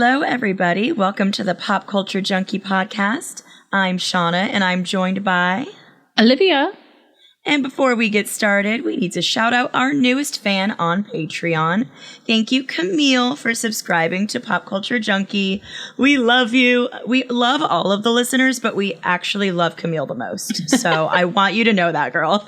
Hello, everybody. Welcome to the Pop Culture Junkie podcast. I'm Shauna, and I'm joined by Olivia. And before we get started, we need to shout out our newest fan on Patreon. Thank you, Camille, for subscribing to Pop Culture Junkie. We love you. We love all of the listeners, but we actually love Camille the most. So I want you to know that, girl.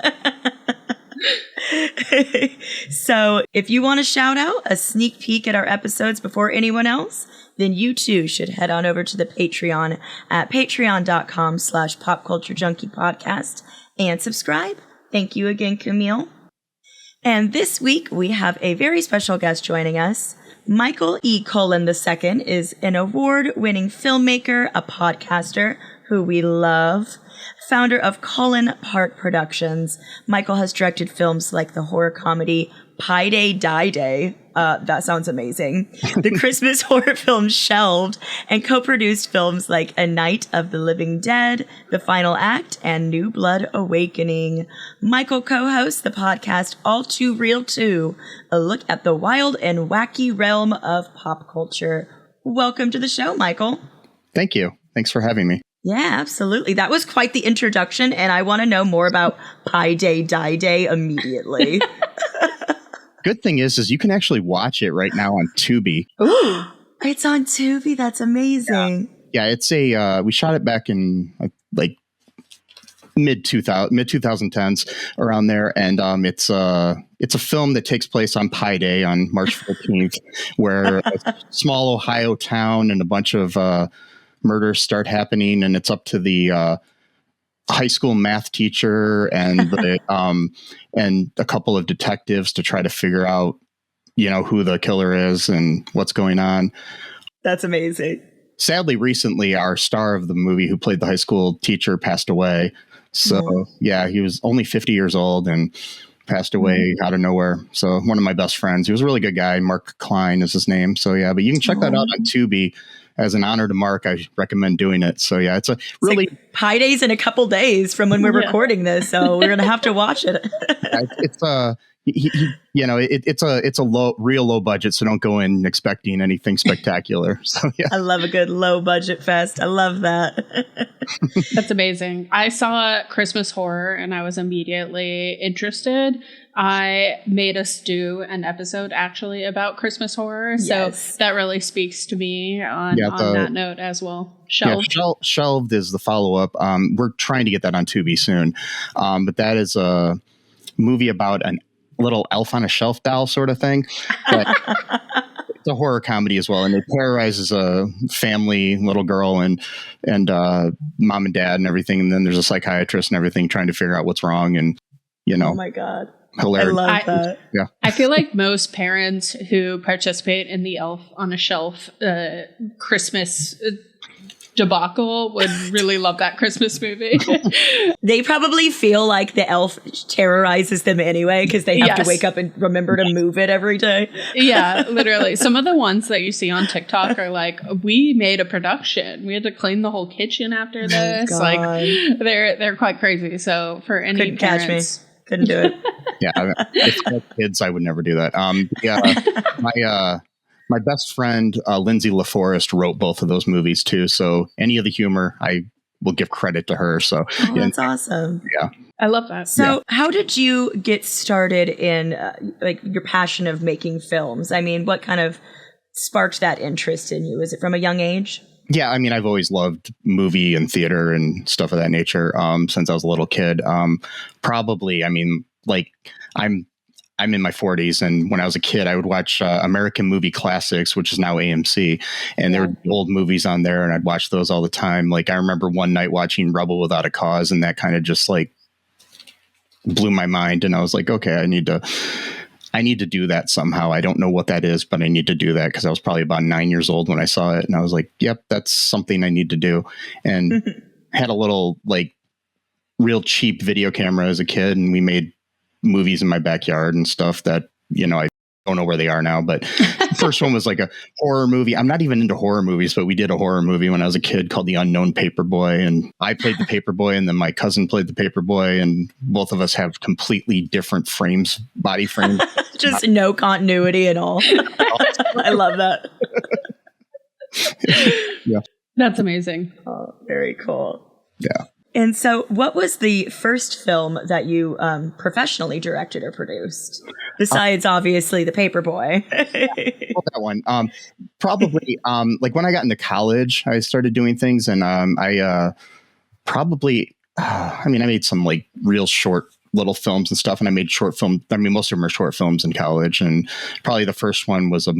So if you want to shout out a sneak peek at our episodes before anyone else, then you too should head on over to the Patreon at patreon.com/popculturejunkiepodcast and subscribe. Thank you again, Camille. And this week we have a very special guest joining us. Michael E. Cullen II is an award-winning filmmaker, a podcaster who we love, founder of Cullen Park Productions. Michael has directed films like the horror comedy Pi Day Die Day. That sounds amazing. The Christmas horror film Shelved, and co-produced films like A Night of the Living Dead, The Final Act, and New Blood Awakening. Michael co-hosts the podcast All Too Real 2, a look at the wild and wacky realm of pop culture. Welcome to the show, Michael. Thank you. Thanks for having me. Yeah, absolutely. That was quite the introduction, and I want to know more about Pi Day Die Day immediately. Good thing is you can actually watch it right now on Tubi. Ooh, it's on Tubi. That's amazing. Yeah, it's we shot it back in like mid 2010s around there, and it's a film that takes place on Pi Day on March 14th, where a small Ohio town and a bunch of murders start happening, and it's up to the high school math teacher and the and a couple of detectives to try to figure out, who the killer is and what's going on. That's amazing. Sadly, recently, our star of the movie who played the high school teacher passed away. So, yeah, he was only 50 years old and passed away out of nowhere. So one of my best friends, he was a really good guy. Mark Klein is his name. So, yeah, but you can check that out on Tubi. As an honor to Mark, I recommend doing it. So, yeah, it's really like Pi Day's in a couple days from when we're recording this. So we're going to have to watch it. It's a real low budget. So don't go in expecting anything spectacular. So, yeah. I love a good low budget fest. I love that. That's amazing. I saw Christmas Horror and I was immediately interested. I made us do an episode actually about Christmas horror. So that really speaks to me on that note as well. Shelved. Yeah, Shelved is the follow-up. We're trying to get that on Tubi soon. But that is a movie about a little elf on a shelf doll sort of thing. But it's a horror comedy as well. And it terrorizes a family, little girl and mom and dad and everything. And then there's a psychiatrist and everything trying to figure out what's wrong. And, Oh my God. Hilarious. I love that. Yeah. I feel like most parents who participate in the Elf on a Shelf Christmas debacle would really love that Christmas movie. They probably feel like the elf terrorizes them anyway because they have to wake up and remember to move it every day. Yeah, literally. Some of the ones that you see on TikTok are like, we made a production. We had to clean the whole kitchen after this. Like they're quite crazy. So for any Couldn't parents, catch me. Couldn't do it. Yeah, if I had kids, I would never do that. My best friend Lindsay LaForest wrote both of those movies too. So any of the humor, I will give credit to her. So that's awesome. Yeah, I love that. So how did you get started in your passion of making films? I mean, what kind of sparked that interest in you? Is it from a young age? Yeah, I mean, I've always loved movie and theater and stuff of that nature since I was a little kid. Probably, I mean, like I'm in my 40s, and when I was a kid, I would watch American Movie Classics, which is now AMC, and there were old movies on there, and I'd watch those all the time. Like I remember one night watching Rebel Without a Cause, and that kind of just like blew my mind, and I was like, okay, I need to do that somehow. I don't know what that is, but I need to do that because I was probably about 9 years old when I saw it. And I was like, yep, that's something I need to do. And had a little like real cheap video camera as a kid. And we made movies in my backyard and stuff that, I don't know where they are now. But the first one was like a horror movie. I'm not even into horror movies, but we did a horror movie when I was a kid called The Unknown Paperboy. And I played the paperboy, and then my cousin played the paperboy. And both of us have completely different frames, body frames. Just no continuity at all. I love that. Yeah. That's amazing. Oh, very cool. Yeah. And so what was the first film that you professionally directed or produced? Besides, obviously, The Paperboy. That one. Probably, like when I got into college, I started doing things, and I made some like real short little films and stuff, and I made short film. I mean, most of them are short films in college, and probably the first one was a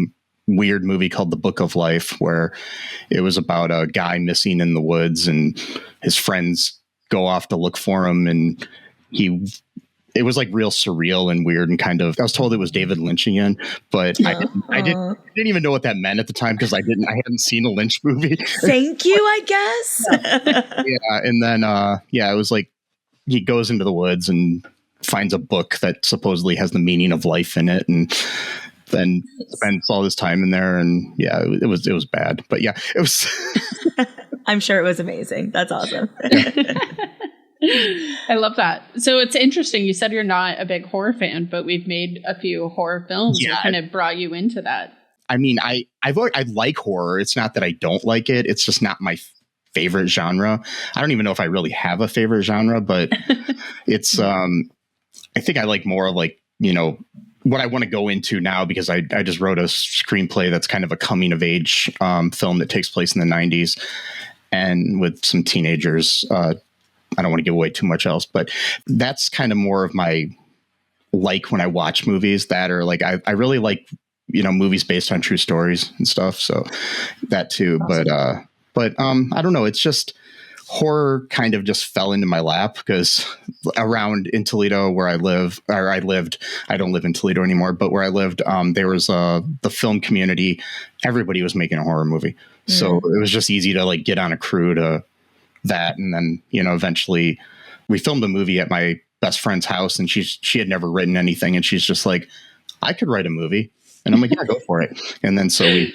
weird movie called The Book of Life, where it was about a guy missing in the woods, and his friends go off to look for him, and it was like real surreal and weird, and kind of, I was told it was David Lynchian, but I didn't even know what that meant at the time, because I hadn't seen a Lynch movie. Thank you, I guess. Yeah. And then, it was like, he goes into the woods and finds a book that supposedly has the meaning of life in it, and then spends all this time in there. And yeah, it was bad, but yeah, it was. I'm sure it was amazing. That's awesome. I love that. So it's interesting. You said you're not a big horror fan, but we've made a few horror films that kind of brought you into that. I mean, I like horror. It's not that I don't like it. It's just not my favorite genre. I don't even know if I really have a favorite genre, but it's, I think I like more of like, what I want to go into now, because I just wrote a screenplay that's kind of a coming of age film that takes place in the 90s and with some teenagers. I don't want to give away too much else, but that's kind of more of my like when I watch movies that are like, I really like, movies based on true stories and stuff. So that too. Awesome. But I don't know. It's just horror kind of just fell into my lap, because around in Toledo where I lived, I don't live in Toledo anymore, but where I lived, there was the film community. Everybody was making a horror movie. So it was just easy to like get on a crew to that. And then, eventually we filmed a movie at my best friend's house, and she had never written anything. And she's just like, I could write a movie. And I'm like, yeah, go for it. And then so we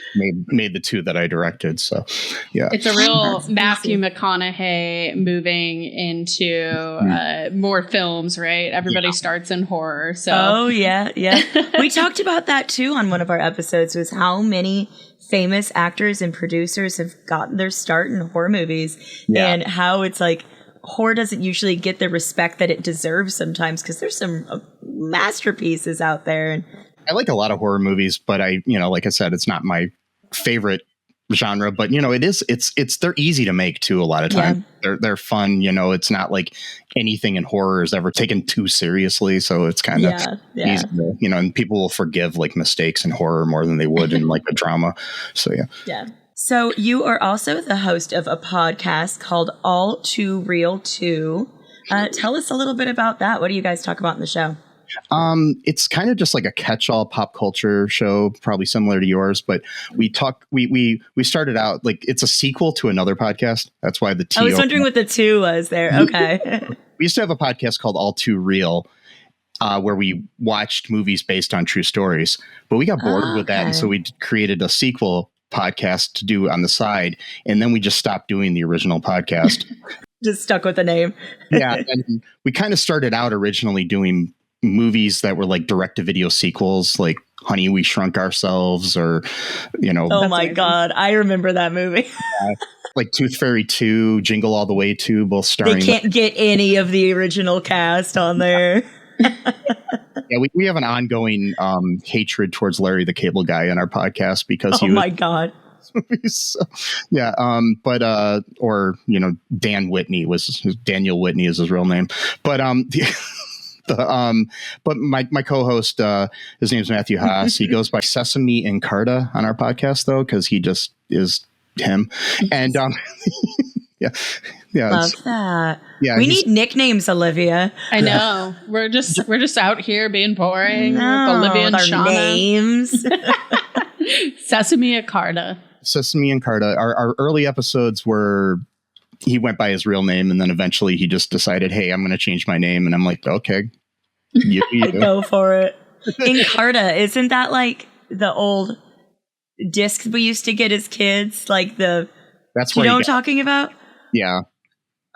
made the two that I directed. So, yeah. It's a real Matthew McConaughey moving into more films, right? Everybody starts in horror. So. Oh, yeah. Yeah. We talked about that, too, on one of our episodes, was how many famous actors and producers have gotten their start in horror movies, and how it's like horror doesn't usually get the respect that it deserves sometimes, because there's some masterpieces out there. And I like a lot of horror movies, but like I said, it's not my favorite genre, but they're easy to make too. A lot of time they're fun. It's not like anything in horror is ever taken too seriously. So it's kind of easy to, and people will forgive like mistakes in horror more than they would in like a drama. So, yeah. Yeah. So you are also the host of a podcast called All Too Real 2. Tell us a little bit about that. What do you guys talk about in the show? It's kind of just like a catch-all pop culture show, probably similar to yours, but we started out like it's a sequel to another podcast. That's why the T. I was wondering what the 2 was there. Okay. We used to have a podcast called All Too Real, where we watched movies based on true stories, but we got bored with that. And so we created a sequel podcast to do on the side. And then we just stopped doing the original podcast. Just stuck with the name. Yeah. And we kind of started out originally doing movies that were like direct-to-video sequels, like Honey, We Shrunk Ourselves, or oh my god, I remember that movie. Like Tooth Fairy 2, Jingle All the Way 2, both starring. They can't get any of the original cast on there. Yeah, we have an ongoing hatred towards Larry the Cable Guy in our podcast because my god. So, yeah, or Dan Whitney Daniel Whitney is his real name, but but my co-host, his name's Matthew Haas. He goes by Sesame and Carta on our podcast, though, because he just is him. And yeah, love that. Yeah, we need nicknames, Olivia. I know. We're just out here being boring. With Olivia and Shauna. Names. Sesame and Carta. Sesame and Carta. Our early episodes were. He went by his real name, and then eventually he just decided, hey, I'm going to change my name. And I'm like, okay, you go for it. Encarta, isn't that like the old discs we used to get as kids? Like that's what you know what I'm talking about? Yeah.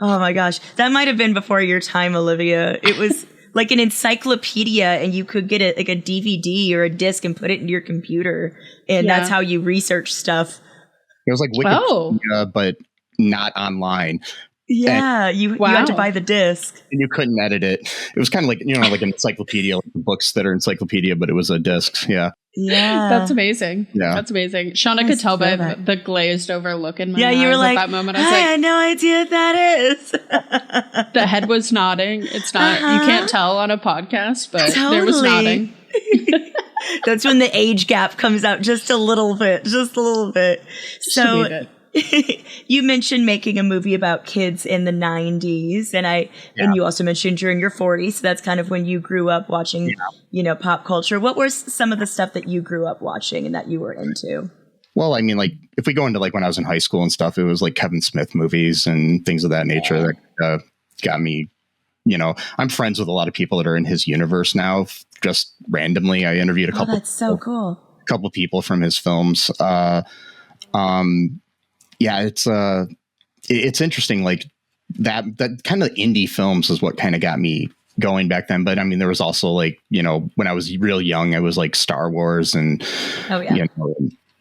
Oh my gosh. That might have been before your time, Olivia. It was like an encyclopedia, and you could get it like a DVD or a disc and put it into your computer. And that's how you research stuff. It was like Wikipedia, but not online. Yeah, you had to buy the disc. And you couldn't edit it. It was kind of like, like an encyclopedia, like books that are encyclopedia, but it was a disc. Yeah. Yeah. That's amazing. Yeah. That's amazing. Shauna could tell by the glazed over look in my eyes. You were like, at that moment. I was I had no idea what that is. The head was nodding. It's not, you can't tell on a podcast, but there was nodding. That's when the age gap comes out just a little bit. So you mentioned making a movie about kids in the 90s, and you also mentioned during your 40s. So that's kind of when you grew up watching, pop culture. What was some of the stuff that you grew up watching and that you were into? Well, I mean, like if we go into like when I was in high school and stuff, it was like Kevin Smith movies and things of that nature that got me. I'm friends with a lot of people that are in his universe now. Just randomly, I interviewed a couple. That's so cool. A couple people from his films. It's interesting. Like that kind of indie films is what kind of got me going back then. But I mean, there was also like, when I was real young, I was like Star Wars and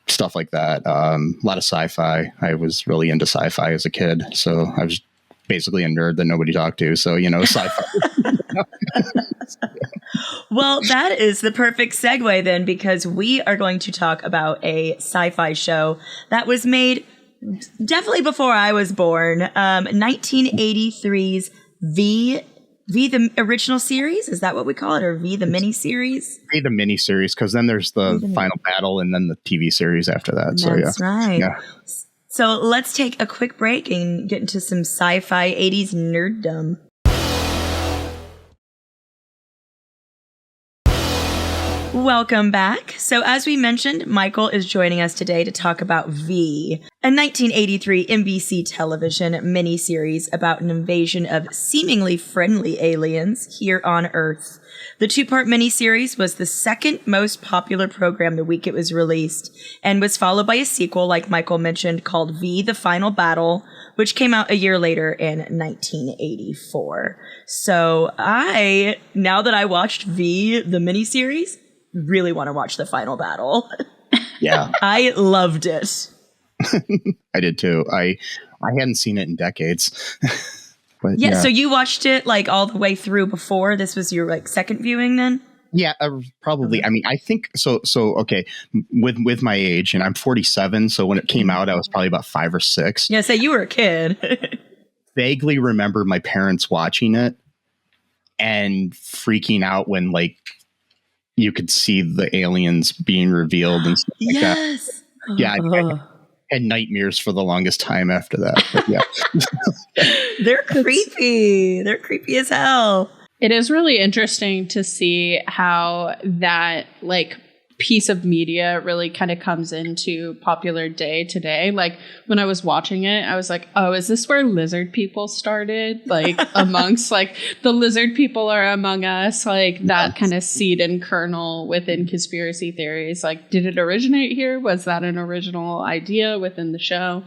stuff like that. A lot of sci-fi. I was really into sci-fi as a kid. So I was basically a nerd that nobody talked to. So, sci-fi. Well, that is the perfect segue then, because we are going to talk about a sci-fi show that was made definitely before I was born. 1983's V, the original series? Is that what we call it? Or V, the miniseries? V, the miniseries, because then there's the final battle and then the TV series after that. That's right. Yeah. So let's take a quick break and get into some sci-fi 80s nerddom. Welcome back. So as we mentioned, Michael is joining us today to talk about V, a 1983 NBC television miniseries about an invasion of seemingly friendly aliens here on Earth. The two-part miniseries was the second most popular program the week it was released, and was followed by a sequel, like Michael mentioned, called V, the Final Battle, which came out a year later in 1984. So now that I watched V, the miniseries, really want to watch the Final Battle. Yeah. I loved it. I did too. I hadn't seen it in decades. But yeah, so you watched it like all the way through before? This was your like second viewing then? Yeah, probably. I mean, I think so. Okay, with my age, and I'm 47, so when it came out, I was probably about 5 or 6. Yeah, so you were a kid. Vaguely remember my parents watching it and freaking out when like you could see the aliens being revealed and stuff like that. Yeah, I had nightmares for the longest time after that. But yeah. They're creepy. They're creepy as hell. It is really interesting to see how that like piece of media really kind of comes into popular day today. Like when I was watching it, I was like, oh, is this where lizard people started? Like amongst like the lizard people are among us, like that kind of seed and kernel within conspiracy theories. Like, did it originate here? Was that an original idea within the show?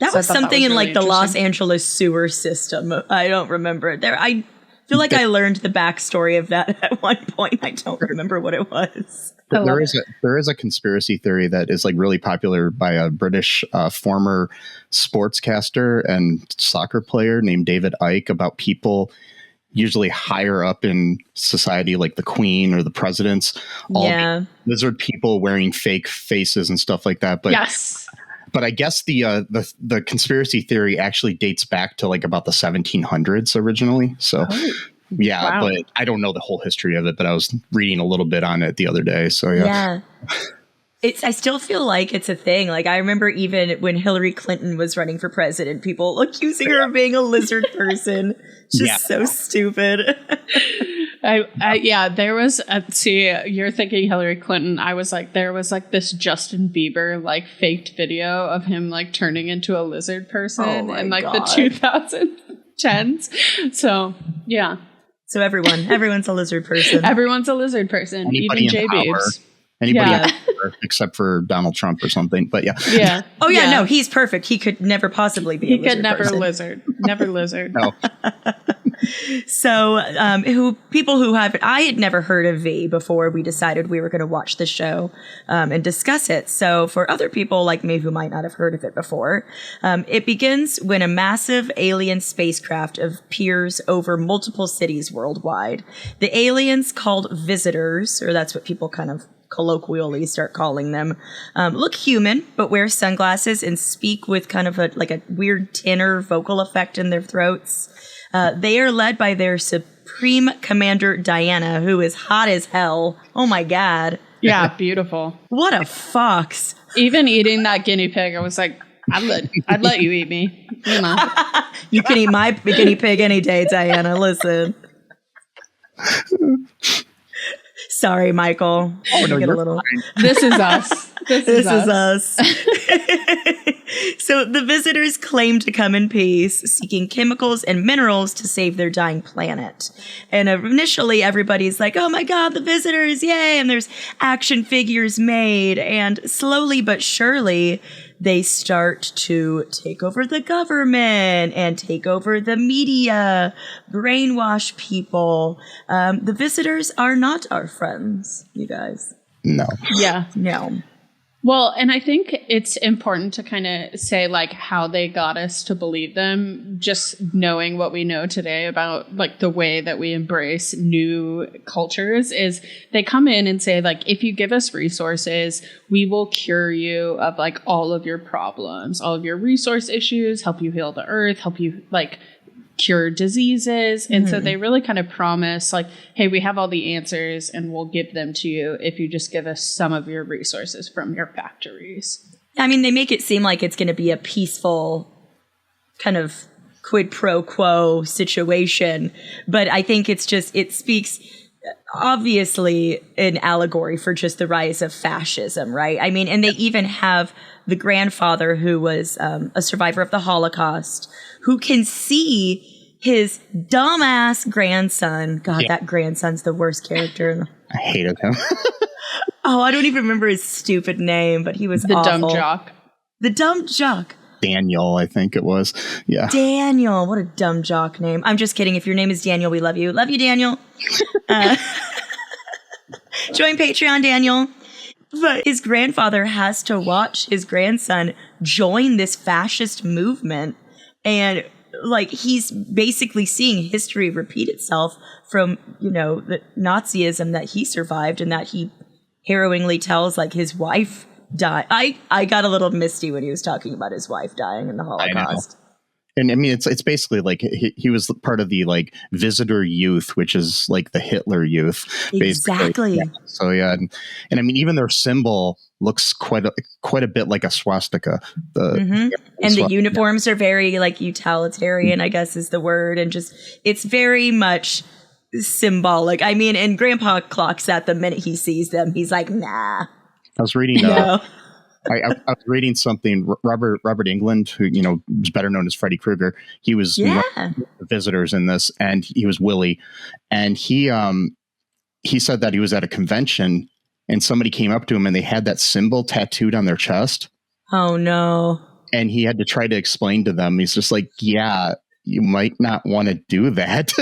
That was something in like the Los Angeles sewer system. I don't remember it. I feel like I learned the backstory of that at one point. I don't remember what it was. There is a conspiracy theory that is like really popular by a British former sportscaster and soccer player named David Icke about people usually higher up in society, like the Queen or the presidents, all lizard people wearing fake faces and stuff like that. But yes. But I guess the conspiracy theory actually dates back to like about the 1700s originally. So. Yeah, wow. But I don't know the whole history of it, but I was reading a little bit on it the other day. So, yeah. I still feel like it's a thing. Like, I remember even when Hillary Clinton was running for president, people accusing her of being a lizard person. Just so stupid. There was, you're thinking Hillary Clinton. I was like, there was like this Justin Bieber, like faked video of him like turning into a lizard person in like the 2010s. So, yeah. So everyone's a lizard person. Everyone's a lizard person. Anybody even J-Beebs. Anybody in power, except for Donald Trump or something. But yeah. Yeah. Oh yeah, no, he's perfect. He could never possibly be a lizard person. Never lizard. No. So, I had never heard of V before we decided we were going to watch the show and discuss it. So for other people like me who might not have heard of it before, it begins when a massive alien spacecraft appears over multiple cities worldwide. The aliens, called visitors, or that's what people kind of colloquially start calling them, look human, but wear sunglasses and speak with kind of a weird tenor vocal effect in their throats. They are led by their Supreme Commander Diana, who is hot as hell. Oh my God. Yeah, beautiful. What a fox. Even eating that guinea pig, I was like, I'd let you eat me. You know. You can eat my guinea pig any day, Diana. Listen. Sorry, Michael. Oh, no, you're fine. This is us. This is us. So the visitors claim to come in peace, seeking chemicals and minerals to save their dying planet. And initially, everybody's like, oh my God, the visitors, yay! And there's action figures made. And slowly but surely, they start to take over the government and take over the media, brainwash people. The visitors are not our friends, you guys. No. Yeah. No. Well, and I think it's important to kind of say like how they got us to believe them, just knowing what we know today about like the way that we embrace new cultures is they come in and say like, if you give us resources, we will cure you of like all of your problems, all of your resource issues, help you heal the earth, help you like cure diseases. And so they really kind of promise like, hey, we have all the answers and we'll give them to you if you just give us some of your resources from your factories. I mean, they make it seem like it's going to be a peaceful kind of quid pro quo situation, but I think it speaks obviously an allegory for just the rise of fascism, right? I mean, and they even have the grandfather who was a survivor of the Holocaust who can see his dumbass grandson. God, that grandson's the worst character. I hated him. Oh, I don't even remember his stupid name, but he was the awful. Dumb jock. The dumb jock. Daniel, I think it was. Yeah. Daniel. What a dumb jock name. I'm just kidding. If your name is Daniel, we love you. Love you, Daniel. Join Patreon, Daniel. But his grandfather has to watch his grandson join this fascist movement. And like he's basically seeing history repeat itself from, the Nazism that he survived and that he harrowingly tells like his wife died. I got a little misty when he was talking about his wife dying in the Holocaust. And I mean, it's basically like he was part of the like visitor youth, which is like the Hitler youth. Exactly. Yeah. So yeah, and I mean, even their symbol looks quite a bit like a swastika. And the uniforms are very like utilitarian, I guess is the word, and just it's very much symbolic. I mean, and Grandpa clocks that the minute he sees them, he's like, nah. I was reading. I was reading something. Robert Englund, who is better known as Freddy Krueger, he was one of the visitors in this, and he was Willie, and he said that he was at a convention, and somebody came up to him, and they had that symbol tattooed on their chest. Oh no! And he had to try to explain to them. He's just like, yeah. You might not want to do that.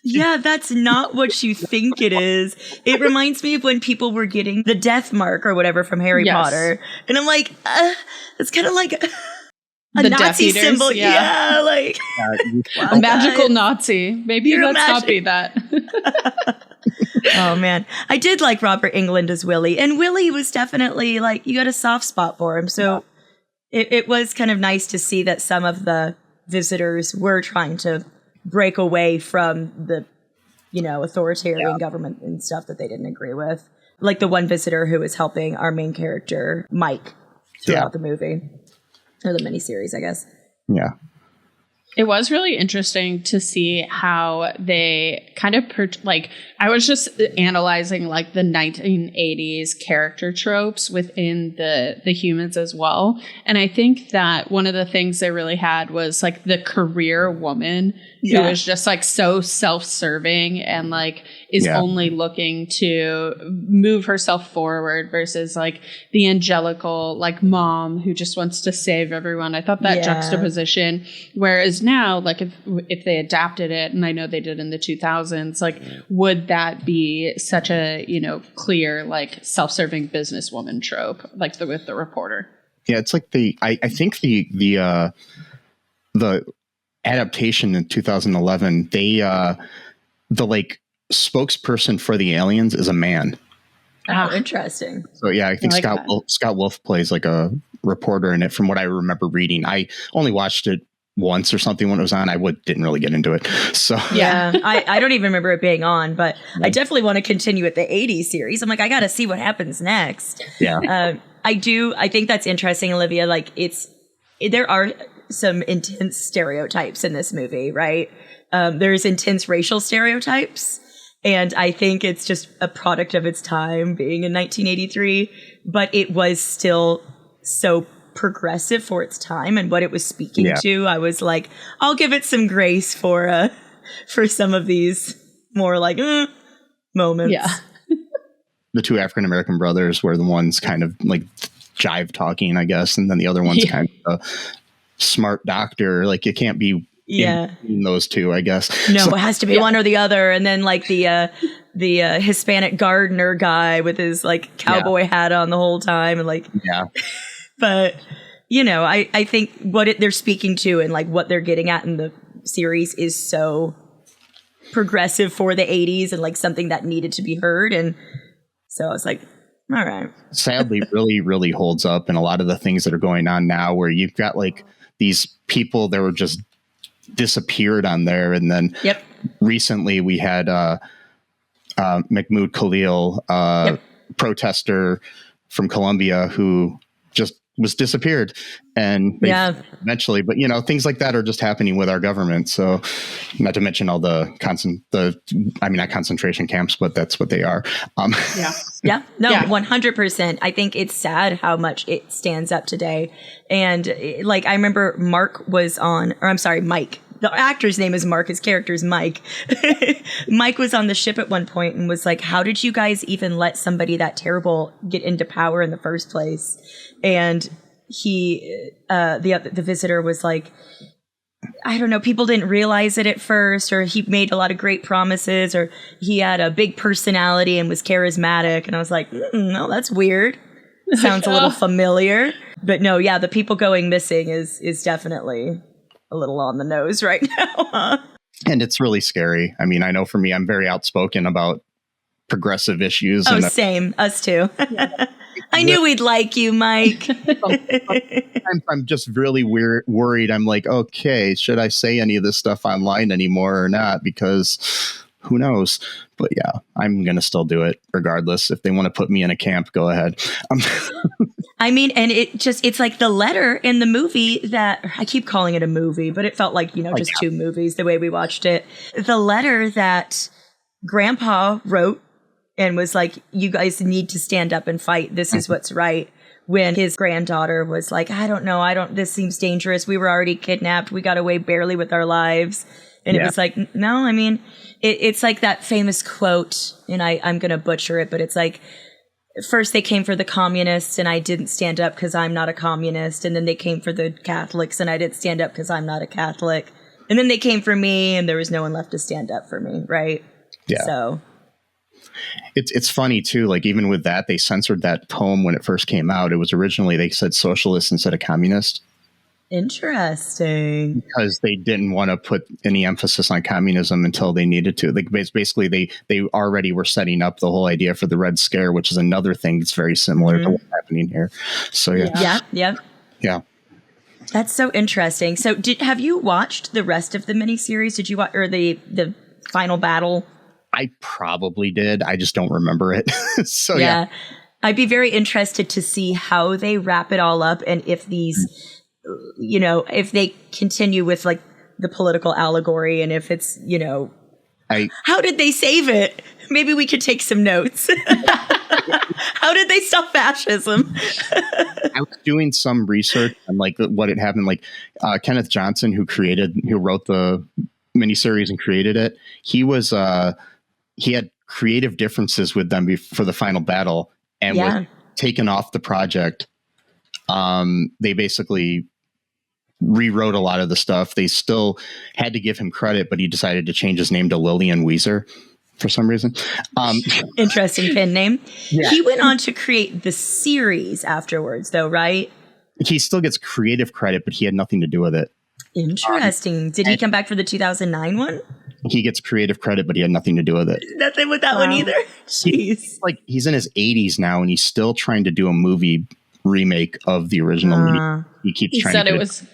Yeah, that's not what you think it is. It reminds me of when people were getting the death mark or whatever from Harry Potter. And I'm like, it's kind of like a the Nazi symbol. Yeah, like a magical Nazi. Maybe let's not be that. Oh man, I did like Robert Englund as Willie, and Willie was definitely like you got a soft spot for him. So it was kind of nice to see that some of the visitors were trying to break away from the, authoritarian government and stuff that they didn't agree with. Like the one visitor who was helping our main character, Mike, throughout the movie. Or the miniseries, I guess. Yeah. It was really interesting to see how they kind of, I was just analyzing like the 1980s character tropes within the humans as well. And I think that one of the things they really had was like the career woman who was just like so self-serving and like is only looking to move herself forward versus like the angelical like mom who just wants to save everyone. I thought that juxtaposition, whereas now, like if they adapted it, and I know they did in the 2000s, like would that be such a, you know, clear like self-serving businesswoman trope, like with the reporter? Yeah, it's like I think the adaptation in 2011, the like spokesperson for the aliens is a man. Oh, interesting. So yeah, I think Scott Wolf plays like a reporter in it. From what I remember reading, I only watched it once or something when it was on. I didn't really get into it. So yeah, I don't even remember it being on, but I definitely want to continue with the 80s series. I'm like, I got to see what happens next. Yeah. I think that's interesting, Olivia. Like there are some intense stereotypes in this movie, right? There's intense racial stereotypes. And I think it's just a product of its time being in 1983, but it was still so progressive for its time and what it was speaking to. I was like, I'll give it some grace for some of these more like moments. Yeah. The two African-American brothers were the ones kind of like jive talking, I guess. And then the other one's kind of a smart doctor. Like you can't be in those two, I guess. No, it has to be one or the other. And then like the Hispanic gardener guy with his like cowboy hat on the whole time. And like, but you know, I think what they're speaking to and like what they're getting at in the series is so progressive for the 80s and like something that needed to be heard. And so I was like, all right. Sadly, really, really holds up in a lot of the things that are going on now where you've got like these people that were just disappeared on there. And then recently we had Mahmoud Khalil, protester from Colombia who just was disappeared and eventually, but you know, things like that are just happening with our government. So not to mention all not concentration camps, but that's what they are. 100%. I think it's sad how much it stands up today. And like, I remember Mike. The actor's name is Mark. His character's Mike. Mike was on the ship at one point and was like, how did you guys even let somebody that terrible get into power in the first place? And he, the visitor was like, I don't know, people didn't realize it at first, or he made a lot of great promises, or he had a big personality and was charismatic. And I was like, no, that's weird. Sounds a little familiar. But no, the people going missing is definitely a little on the nose right now. And it's really scary. I mean, I know for me, I'm very outspoken about progressive issues. Oh, same. Us too. I knew we'd like you, Mike. I'm just really worried. I'm like, okay, should I say any of this stuff online anymore or not? Because who knows? But yeah, I'm going to still do it regardless. If they want to put me in a camp, go ahead. I mean, and it's like the letter in the movie that I keep calling it a movie, but it felt like, just two movies the way we watched it. The letter that Grandpa wrote and was like, you guys need to stand up and fight. This is what's right. When his granddaughter was like, I don't know. This seems dangerous. We were already kidnapped. We got away barely with our lives. And it was like, no, I mean, it's like that famous quote, and I'm going to butcher it, but it's like, first they came for the communists and I didn't stand up because I'm not a communist. And then they came for the Catholics and I didn't stand up because I'm not a Catholic. And then they came for me and there was no one left to stand up for me. Right. Yeah. So it's funny too. Like even with that, they censored that poem when it first came out. It was originally, they said socialist instead of communist. Interesting. Because they didn't want to put any emphasis on communism until they needed to. Like basically, they already were setting up the whole idea for the Red Scare, which is another thing that's very similar to what's happening here. So yeah. That's so interesting. So have you watched the rest of the miniseries? Did you watch or the final battle? I probably did. I just don't remember it. So yeah. I'd be very interested to see how they wrap it all up and if these. If they continue with like the political allegory and if it's, how did they save it? Maybe we could take some notes. How did they stop fascism? I was doing some research on like what had happened. Like Kenneth Johnson, who wrote the miniseries and created it. He had creative differences with them for the final battle and was taken off the project. They basically rewrote a lot of the stuff. They still had to give him credit, but he decided to change his name to Lillian Weezer for some reason. Interesting pen name. Yeah. He went on to create the series afterwards, though, right? He still gets creative credit, but he had nothing to do with it. Interesting. Did he come back for the 2009 one? He gets creative credit, but he had nothing to do with it. Nothing with that one either. Jeez. He's in his 80s now, and he's still trying to do a movie remake of the original movie. He keeps trying to.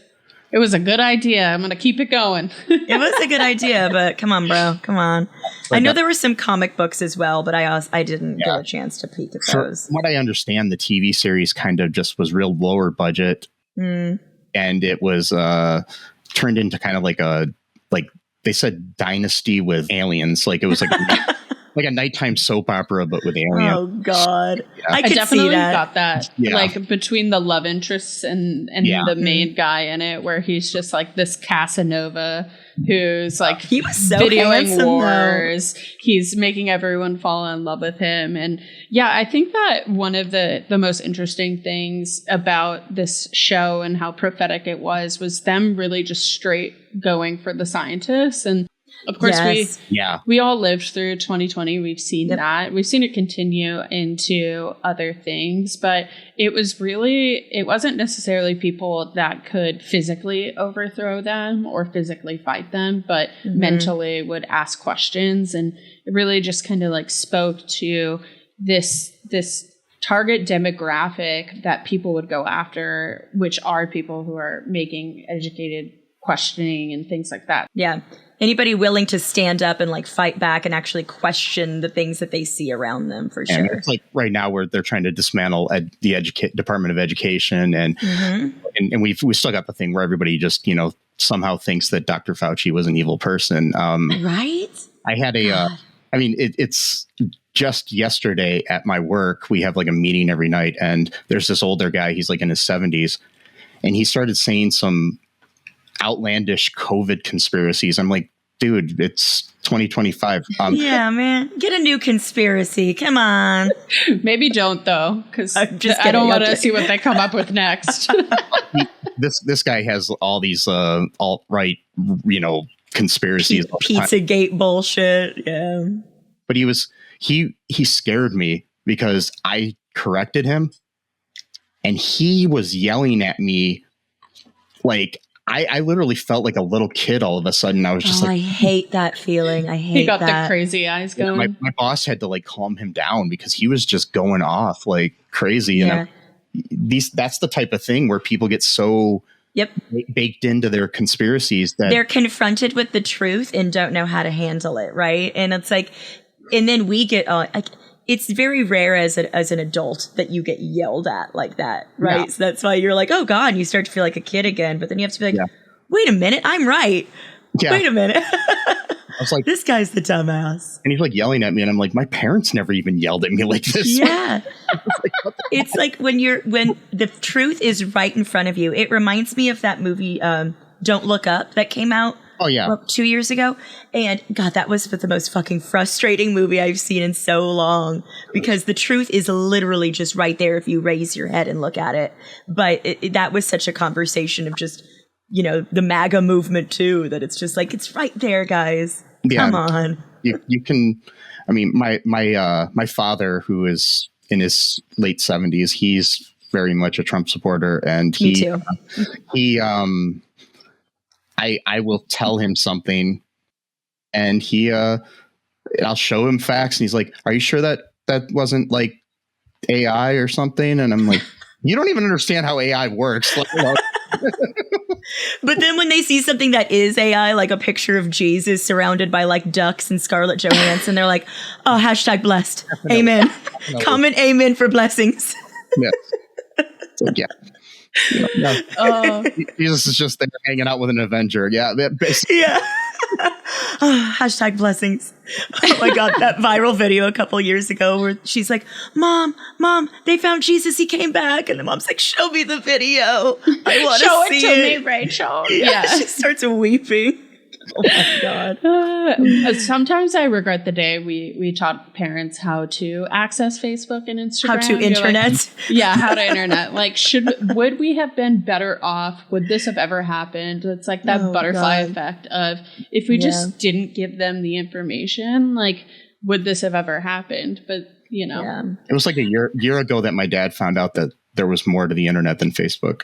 It was a good idea. I'm going to keep it going. It was a good idea, but come on, bro. Come on. I know there were some comic books as well, but I didn't get a chance to peek at those. From what I understand, the TV series kind of just was real lower budget. And it was turned into kind of like they said Dynasty with aliens. Like it was like a nighttime soap opera, but with aliens. Oh God. Yeah. I definitely see that. got that. Yeah. Like between the love interests and the main guy in it, where he's just like this Casanova who's like he was so videoing handsome, wars. Though. He's making everyone fall in love with him. And yeah, I think that one of the most interesting things about this show and how prophetic it was them really just straight going for the scientists. And of course, we all lived through 2020. We've seen that. We've seen it continue into other things, but it wasn't necessarily people that could physically overthrow them or physically fight them, but mentally would ask questions. And it really just kind of like spoke to this target demographic that people would go after, which are people who are making educated questioning and things like that. Yeah. Anybody willing to stand up and like fight back and actually question the things that they see around them, for sure. It's like right now where they're trying to dismantle the Department of Education, and we've still got the thing where everybody just somehow thinks that Dr. Fauci was an evil person. Right? I had it's just yesterday at my work. We have like a meeting every night, and there's this older guy. He's like in his 70s, and he started saying some outlandish COVID conspiracies. I'm like, dude, it's 2025. Yeah, man, get a new conspiracy. Come on. Maybe don't though, because I don't want to see what they come up with next. This guy has all these alt-right, conspiracies. Pizzagate bullshit. Yeah. But he scared me because I corrected him, and he was yelling at me like. I literally felt like a little kid all of a sudden. I was just I hate that feeling. I hate that. He got the crazy eyes going. Yeah, my boss had to like calm him down because he was just going off like crazy. Yeah. And that's the type of thing where people get so baked into their conspiracies that they're confronted with the truth and don't know how to handle it. Right. And it's like, and then we get it's very rare as an adult that you get yelled at like that, right? Yeah. So that's why you're like, oh God, and you start to feel like a kid again. But then you have to be like, wait a minute, I'm right. Yeah. Wait a minute. I was like, this guy's the dumbass. And he's like yelling at me, and I'm like, my parents never even yelled at me like this. Yeah. It's like when the truth is right in front of you. It reminds me of that movie, Don't Look Up, that came out. Oh, yeah. 2 years ago. And God, that was the most fucking frustrating movie I've seen in so long, because the truth is literally just right there if you raise your head and look at it. But that was such a conversation of just, the MAGA movement too, that it's just like, it's right there, guys. Yeah, come on. You can, my father, who is in his late 70s, he's very much a Trump supporter. And Me too. I will tell him something, and I'll show him facts, and he's like, are you sure that wasn't like AI or something? And I'm like, you don't even understand how AI works. But then when they see something that is AI, like a picture of Jesus surrounded by like ducks and Scarlett Johansson, they're like, oh, hashtag blessed. Definitely. Amen. No. Comment amen for blessings. Yeah. So, yeah. Jesus is just there hanging out with an Avenger. Yeah. Yeah. Hashtag blessings. Oh my God. That viral video a couple years ago where she's like, Mom, they found Jesus. He came back. And the mom's like, show me the video. I want to see it. Show it to me, Rachel. Yeah. She starts weeping. Oh my God. Sometimes I regret the day we taught parents how to access Facebook and Instagram. How to internet. How to internet. Like, would we have been better off? Would this have ever happened? It's like that butterfly effect of, if we just didn't give them the information, like, would this have ever happened? But, you know. Yeah. It was like a year ago that my dad found out that there was more to the internet than Facebook.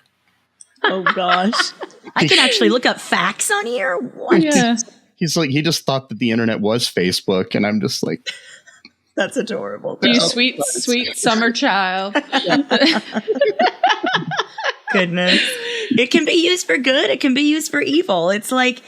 Oh gosh. I can actually look up facts on here. What? Yeah. He's like, he just thought that the internet was Facebook, and I'm just like, that's adorable. You sweet summer child. Goodness. It can be used for good. It can be used for evil. It's like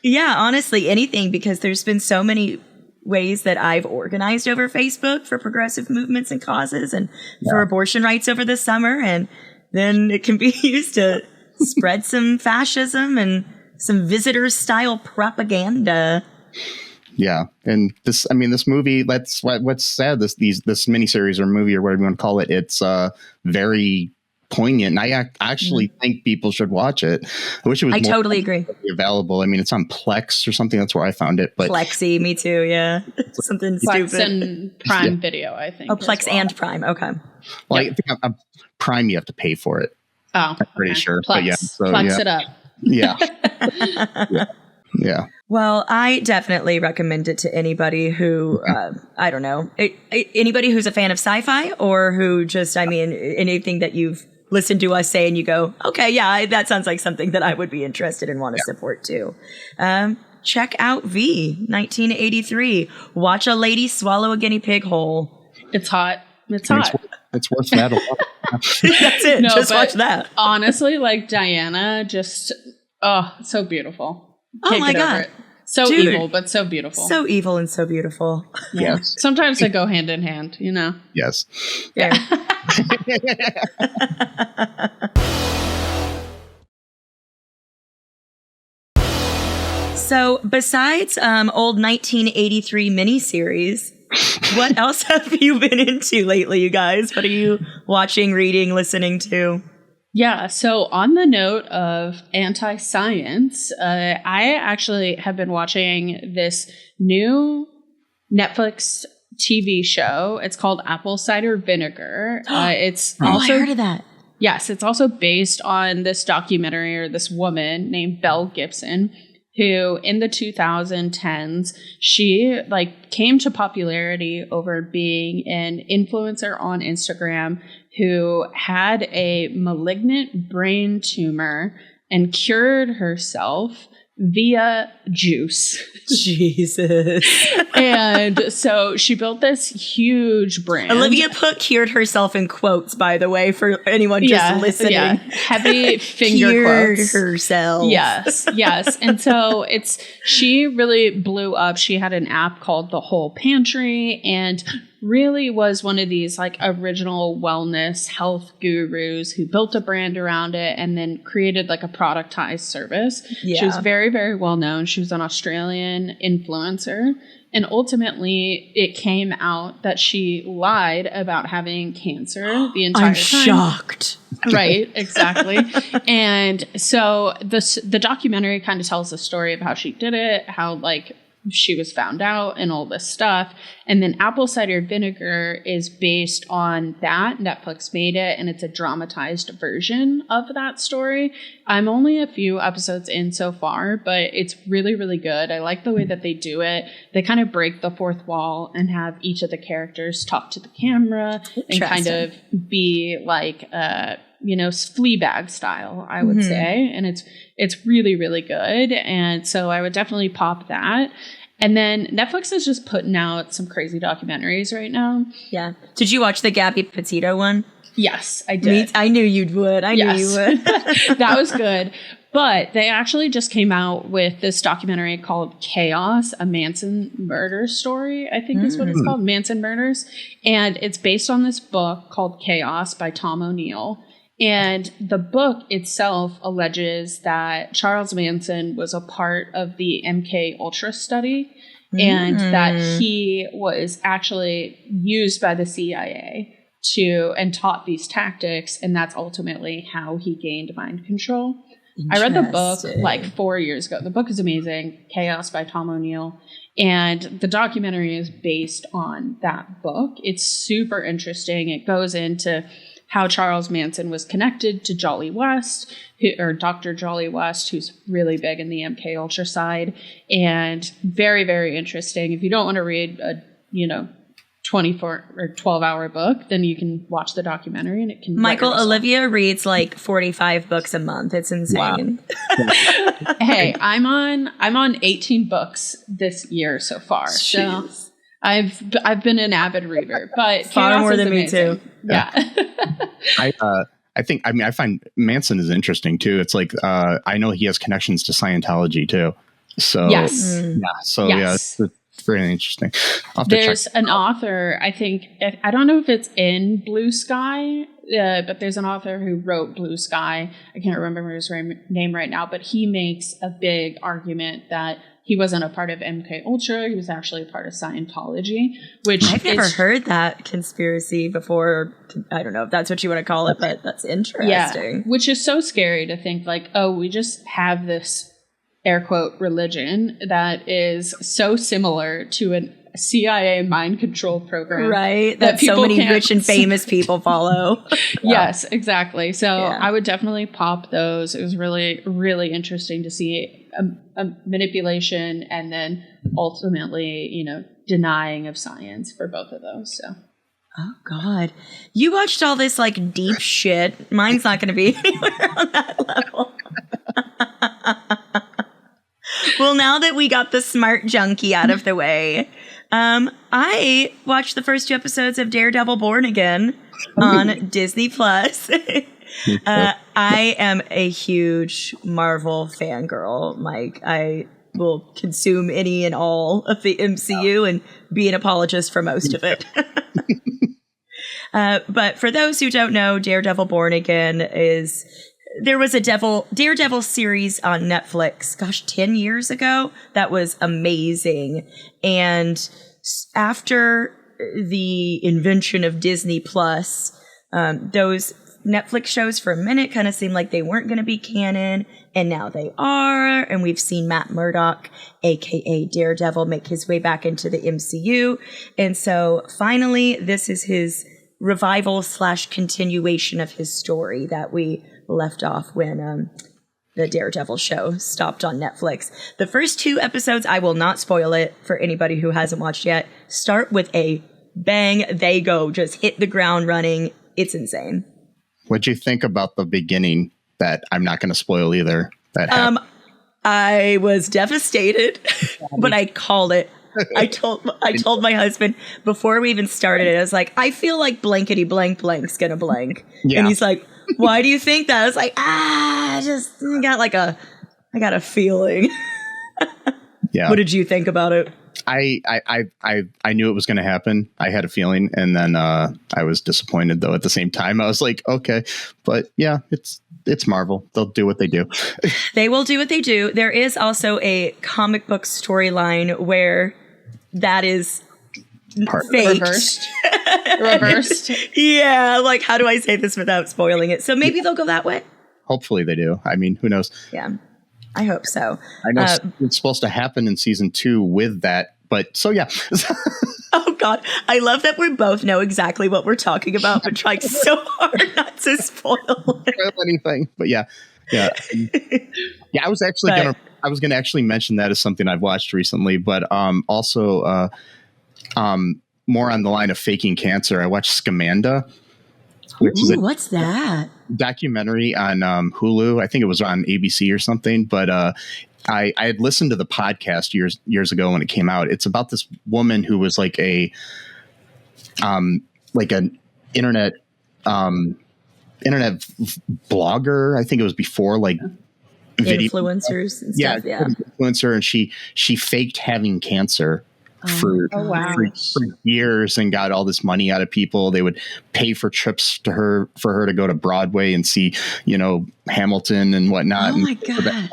honestly, anything, because there's been so many ways that I've organized over Facebook for progressive movements and causes, and for abortion rights over the summer, and then it can be used to spread some fascism and some visitor style propaganda. Yeah. And this movie, that's what's sad. This miniseries or movie or whatever you want to call it, it's very poignant. And I actually think people should watch it. I wish it was more totally agree. Available. I mean, it's on Plex or something. That's where I found it. But Plexy, me too. Yeah. Something Plex stupid. And Prime Video, I think. Oh, Plex and Prime. Okay. Well, I think I'm Prime, you have to pay for it. Oh, I'm pretty sure. Plex. But yeah, so, Plex it up. Yeah. Yeah. Well, I definitely recommend it to anybody who, I don't know, anybody who's a fan of sci-fi, or who just, anything that you've listened to us say and you go, okay, yeah, that sounds like something that I would be interested in, want to support too. Check out V, 1983. Watch a lady swallow a guinea pig whole. It's hot. It's hot. It's worth that. That's it. No, just watch that. Honestly, like Diana, just so beautiful. Can't my God. It. So Dude, evil, but so beautiful. So evil and so beautiful. Yeah. Yes. Sometimes they go hand in hand, you know? Yes. Yeah. So besides old 1983 miniseries, what else have you been into lately, you guys? What are you watching, reading, listening to? Yeah, so on the note of anti-science, I actually have been watching this new Netflix TV show. It's called Apple Cider Vinegar. It's also, I heard of that. Yes, it's also based on this documentary, or this woman named Belle Gibson, who in the 2010s, she came to popularity over being an influencer on Instagram who had a malignant brain tumor and cured herself via juice. Jesus. And so she built this huge brand. Olivia cured herself in quotes, by the way, for anyone just listening. Yeah. Heavy finger cured quotes. Herself. Yes. And so she really blew up. She had an app called The Whole Pantry, and really was one of these original wellness health gurus who built a brand around it and then created a productized service. Yeah. She was very, very well known. She was an Australian influencer. And ultimately, it came out that she lied about having cancer the entire time. I'm shocked. Right, exactly. And so the documentary kind of tells the story of how she did it, how she was found out and all this stuff. And then Apple Cider Vinegar is based on that. Netflix made it, and it's a dramatized version of that story. I'm only a few episodes in so far, but it's really, really good. I like the way that they do it. They kind of break the fourth wall and have each of the characters talk to the camera and kind of be Fleabag style, I would say. And it's really, really good. And so I would definitely pop that. And then Netflix is just putting out some crazy documentaries right now. Yeah. Did you watch the Gabby Petito one? Yes, I did. I knew you would. I knew you would. That was good. But they actually just came out with this documentary called Chaos, a Manson murder story, I think is what it's called, Manson Murders. And it's based on this book called Chaos by Tom O'Neill. And the book itself alleges that Charles Manson was a part of the MK Ultra study and that he was actually used by the CIA and taught these tactics. And that's ultimately how he gained mind control. I read the book like 4 years ago. The book is amazing. Chaos by Tom O'Neill. And the documentary is based on that book. It's super interesting. It goes into how Charles Manson was connected to Jolly West, or Dr. Jolly West, who's really big in the MK Ultra side. And very, very interesting. If you don't want to read a, 24 or 12-hour book, then you can watch the documentary and it can. Michael Olivia reads like 45 books a month. It's insane. Wow. Hey, I'm on 18 books this year so far. Jeez. So I've been an avid reader, but far more than amazing. Me too. Yeah. I find Manson is interesting too. It's like I know he has connections to Scientology too. So yes. It's very interesting. There's an author, I don't know if it's in Bluesky, but there's an author who wrote Bluesky. I can't remember his name right now, but he makes a big argument that he wasn't a part of MK Ultra. He was actually a part of Scientology, which I've never heard that conspiracy before. I don't know if that's what you want to call it, but that's interesting. Yeah, which is so scary to think like, oh, we just have this air quote religion that is so similar to a CIA mind control program, right? That so many rich and famous people follow. Yes, exactly. So I would definitely pop those. It was really, really interesting to see a manipulation and then ultimately, denying of science for both of those. So. Oh God, you watched all this like deep shit. Mine's not going to be anywhere on that level. Well, now that we got the smart junkie out of the way, I watched the first 2 episodes of Daredevil Born Again on Disney Plus. I am a huge Marvel fangirl, Mike. I will consume any and all of the MCU and be an apologist for most of it. But for those who don't know, Daredevil Born Again is... There was a Daredevil series on Netflix, 10 years ago. That was amazing. And after the invention of Disney Plus, those Netflix shows for a minute kind of seemed like they weren't going to be canon. And now they are. And we've seen Matt Murdock, aka Daredevil, make his way back into the MCU. And so finally, this is his revival / continuation of his story that we left off when the Daredevil show stopped on Netflix. The first 2 episodes, I will not spoil it for anybody who hasn't watched yet, start with a bang. They go, just hit the ground running. It's insane. What'd you think about the beginning that I'm not going to spoil either? I was devastated, but I called it. I told my husband before we even started it, I was like, I feel like blankety blank blank's gonna blank. Yeah. And he's like, why do you think that? I was like, I got a feeling. Yeah. What did you think about it? I knew it was going to happen. I had a feeling, and then I was disappointed though at the same time. I was like, okay, but yeah, it's Marvel. They'll do what they do. They will do what they do. There is also a comic book storyline where that is faked. Reversed. Yeah, like how do I say this without spoiling it? So maybe they'll go that way. Hopefully they do. I mean, who knows? Yeah, I hope so. I know it's supposed to happen in season 2 with that, but so yeah. Oh God, I love that we both know exactly what we're talking about, but trying so hard not to spoil anything. But yeah. Yeah, I was actually going to actually mention that as something I've watched recently, but also more on the line of faking cancer. I watched Scamanda. What's that? Documentary on Hulu. I think it was on ABC or something, but I had listened to the podcast years ago when it came out. It's about this woman who was like an internet blogger. I think it was before like video influencers and stuff. Yeah, influencer, and she faked having cancer for years and got all this money out of people. They would pay for trips for her to go to Broadway and see, Hamilton and whatnot. Oh my God.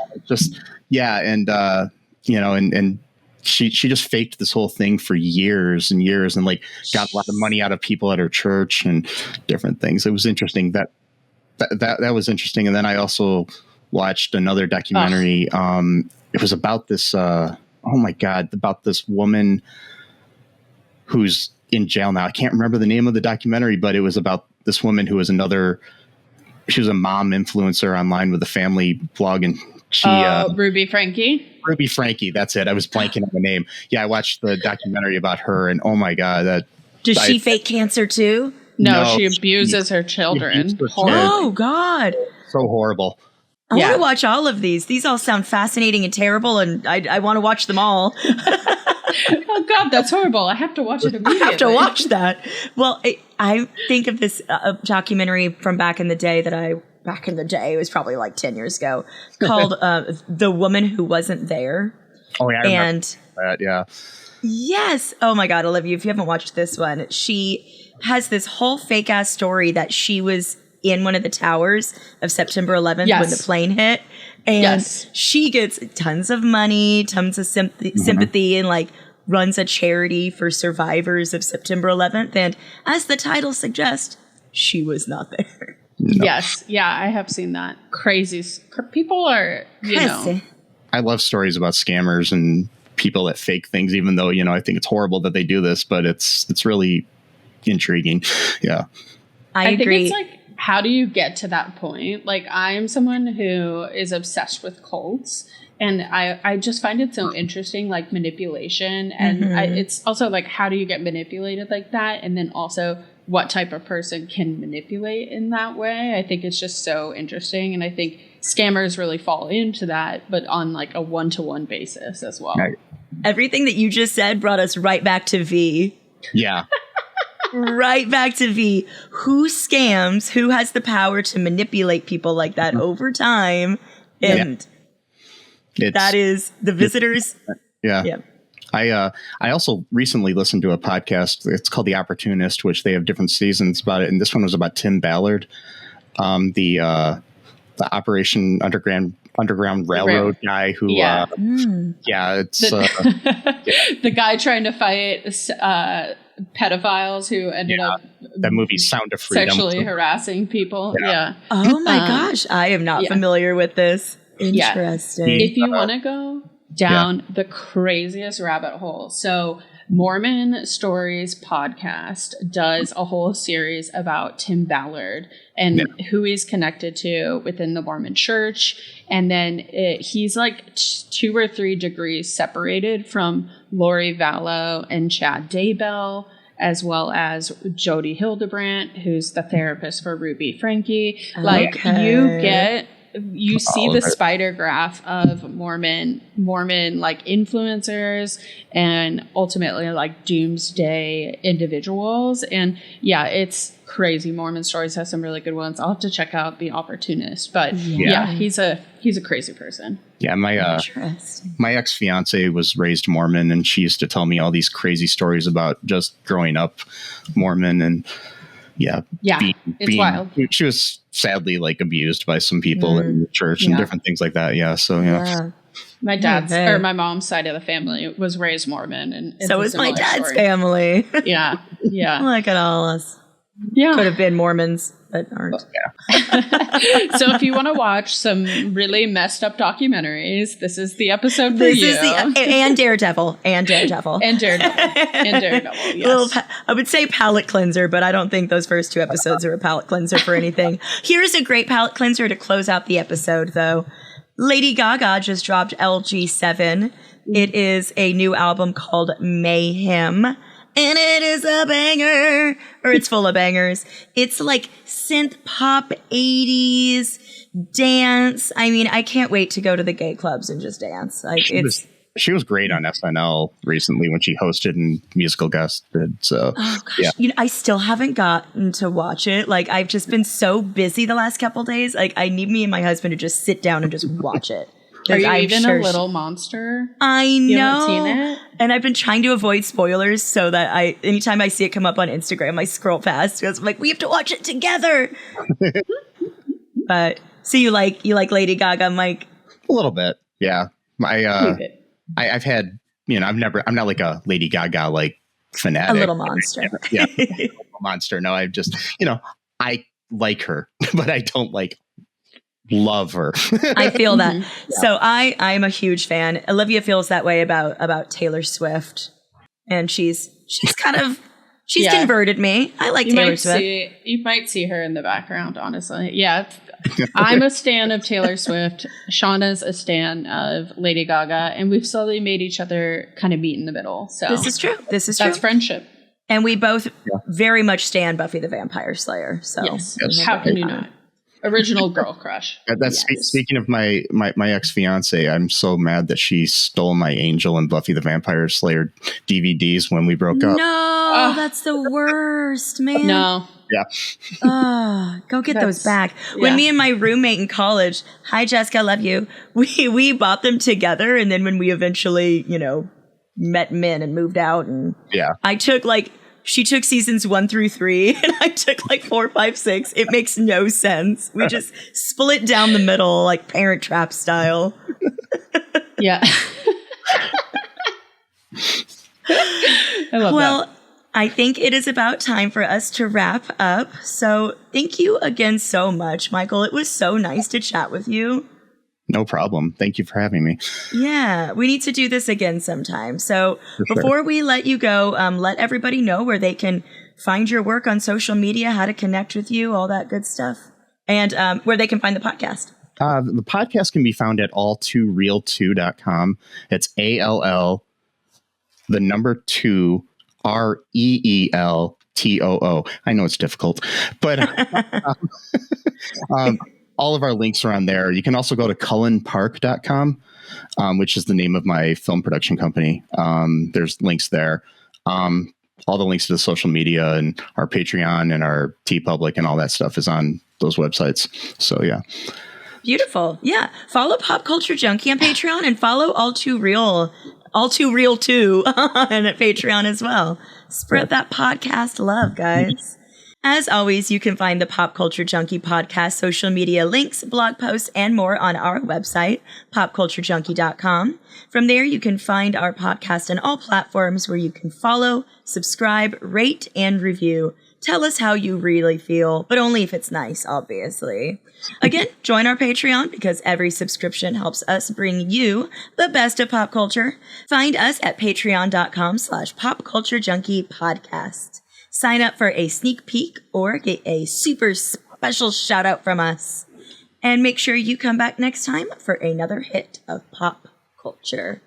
And she just faked this whole thing for years and years and like got a lot of money out of people at her church and different things. It was interesting. That was interesting. And then I also watched another documentary. It was about this, oh my God, about this woman who's in jail now. I can't remember the name of the documentary, but it was about this woman who was she was a mom influencer online with a family blog, and she Ruby Frankie, that's it. I was blanking on the name. Yeah, I watched the documentary about her, and oh my God, does she fake cancer too? No, she abuses her children. Oh God, so horrible. I want to watch all of these. These all sound fascinating and terrible, and I want to watch them all. Oh God, that's horrible. I have to watch it immediately. I have to watch that. Well, I think of this documentary from back in the day it was probably like 10 years ago, called The Woman Who Wasn't There. Oh yeah, I remember that, yeah. Yes. Oh my God, Olivia, if you haven't watched this one, she has this whole fake ass story that she was in one of the towers of September 11th when the plane hit. And she gets tons of money, tons of sympathy, and like runs a charity for survivors of September 11th. And as the title suggests, she was not there. No. Yes. Yeah, I have seen that. Crazy. People are, Crazy. I love stories about scammers and people that fake things, even though, I think it's horrible that they do this, but it's really intriguing. Yeah. I agree. think it's like, how do you get to that point? Like, I'm someone who is obsessed with cults, and I just find it so interesting, like manipulation. And it's also like, how do you get manipulated like that? And then also, what type of person can manipulate in that way? I think it's just so interesting. And I think scammers really fall into that, but on like a one-to-one basis as well. Right. Everything that you just said brought us right back to V. Yeah. Right back to V. Who scams? Who has the power to manipulate people like that over time? And that is the visitors. Yeah. I also recently listened to a podcast. It's called The Opportunist, which they have different seasons about it. And this one was about Tim Ballard, the Operation Underground Railroad guy who, it's the guy trying to fight pedophiles who ended up that movie Sound of Freedom sexually harassing people. Yeah. Oh my gosh, I am not familiar with this. Interesting. If you want to go down the craziest rabbit hole, so Mormon Stories podcast does a whole series about Tim Ballard and who he's connected to within the Mormon church. And then he's like 2 or 3 degrees separated from Lori Vallow and Chad Daybell, as well as Jody Hildebrandt, who's the therapist for Ruby Frankie. Like, you see the spider graph of Mormon like influencers and ultimately like doomsday individuals. And it's crazy. Mormon Stories has some really good ones. I'll have to check out The Opportunist, but he's a crazy person. Yeah. My ex-fiance was raised Mormon, and she used to tell me all these crazy stories about just growing up Mormon and it's wild. She was sadly like abused by some people in the church and different things like that. Yeah. So, my dad's or my mom's side of the family was raised Mormon, and so was my dad's family. Yeah. Look at all us. Yeah. Could have been Mormons, but aren't. So if you want to watch some really messed up documentaries, this is the episode for you. And Daredevil. Yes. I would say palate cleanser, but I don't think those first 2 episodes are a palate cleanser for anything. Here's a great palate cleanser to close out the episode, though. Lady Gaga just dropped LG7. It is a new album called Mayhem. And it is a banger, or it's full of bangers. It's like synth pop 80s dance. I mean, I can't wait to go to the gay clubs and just dance. Like she was great on SNL recently when she hosted and musical guested. So, I still haven't gotten to watch it. Like, I've just been so busy the last couple days. Like, I need me and my husband to just sit down and just watch it. Are you even a little monster? I know. You haven't seen it? And I've been trying to avoid spoilers so that anytime I see it come up on Instagram, I scroll past because I'm like, we have to watch it together. But so you like Lady Gaga, Mike? A little bit, yeah. I've had, I'm not like a Lady Gaga like fanatic. A little monster. A little monster. No, I just, I like her, but I don't like love her. I feel that. Yeah. So I'm a huge fan. Olivia feels that way about Taylor Swift, and she's converted me. I like Taylor Swift. You might see her in the background, honestly. Yeah. I'm a stan of Taylor Swift. Shauna's a stan of Lady Gaga, and we've slowly made each other kind of meet in the middle. So this is true. That's friendship. And we both very much stan Buffy the Vampire Slayer. So yes. How can you not? Original girl crush. Speaking of my ex-fiance, I'm so mad that she stole my Angel and Buffy the Vampire Slayer DVDs when we broke up. No, that's the worst, man. No. Yeah. Go get those back. When me and my roommate in college, hi Jessica, love you. We bought them together, and then when we eventually, met men and moved out, and I took she took seasons 1 through 3, and I took 4, 5, 6. It makes no sense. We just split down the middle, like Parent Trap style. Yeah. I love that. I think it is about time for us to wrap up. So thank you again so much, Michael. It was so nice to chat with you. No problem. Thank you for having me. Yeah, we need to do this again sometime. So before we let you go, let everybody know where they can find your work on social media, how to connect with you, all that good stuff, and where they can find the podcast. The podcast can be found at all2real2.com. It's ALL, the number 2, REELTOO. I know it's difficult, but all of our links are on there. You can also go to cullenpark.com, which is the name of my film production company. There's links there. All the links to the social media and our Patreon and our TeePublic and all that stuff is on those websites. So, yeah. Beautiful. Yeah. Follow Pop Culture Junkie on Patreon, and follow All Too Real 2 and at Patreon as well. Spread that podcast love, guys. As always, you can find the Pop Culture Junkie podcast social media links, blog posts, and more on our website, popculturejunkie.com. From there, you can find our podcast on all platforms where you can follow, subscribe, rate, and review. Tell us how you really feel, but only if it's nice, obviously. Again, join our Patreon because every subscription helps us bring you the best of pop culture. Find us at patreon.com/popculturejunkiepodcast. Sign up for a sneak peek or get a super special shout out from us. And make sure you come back next time for another hit of pop culture.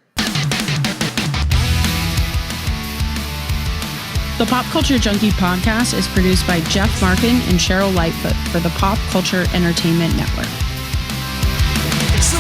The Pop Culture Junkie podcast is produced by Jeff Markin and Cheryl Lightfoot for the Pop Culture Entertainment Network. So